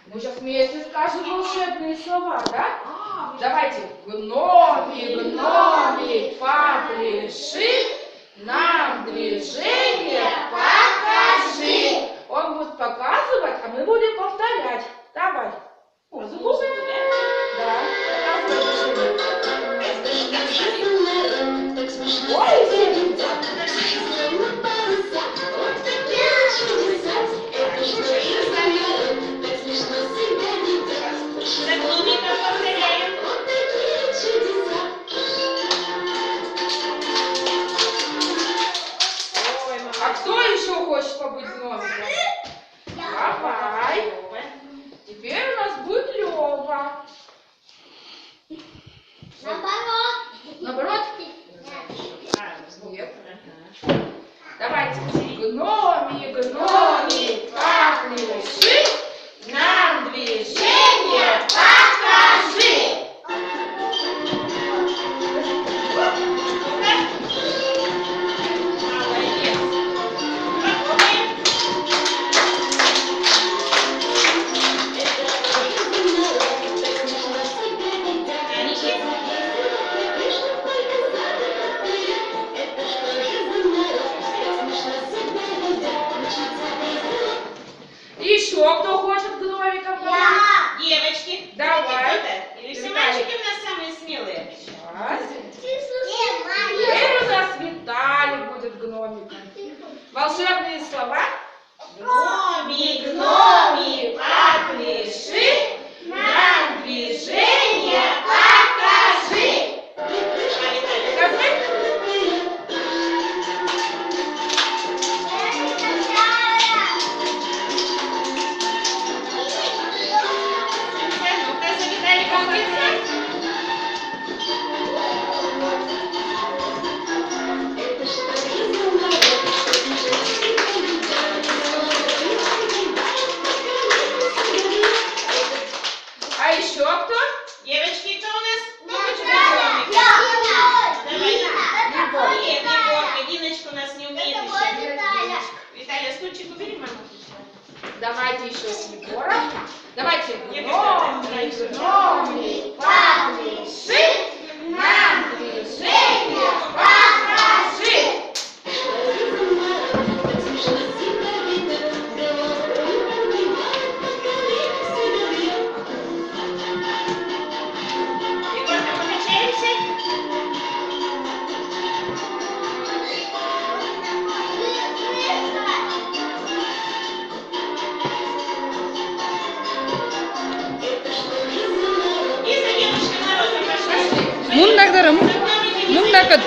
Мы сейчас вместе скажем волшебные слова, да? Давайте. Гноми, гноми, попляши, нам движение покажи. Он будет показывать, а мы будем повторять. Давай. Музыку, да? Показывай движение. А кто еще хочет побыть гномиком? Давай. Теперь у нас будет Лёва. Наоборот? Нет. Давайте. Гноми, гноми, попляши, нам движение покажи. Еще кто хочет гномиком? Девочки, Давай. Или все мальчики у нас самые смелые? Теперь у нас Виталик будет гномиком. Волшебные слова. Гноми, Гноми, попляши, нам движение покажи. Скажи. Ну-ка, за Виталиком пойдем. А еще кто? Девочки, кто у нас? Давай. Нет, Егорка, Диночка у нас не умеет еще. Виталия, стульчик убери, мама. Давайте еще с Егором. Давайте. Гноми, Гноми, попляши, нам движение покажи. Егорка, покачаемся? И за Дедушкой Морозом пошли. Мундагдырым. Мундакыт.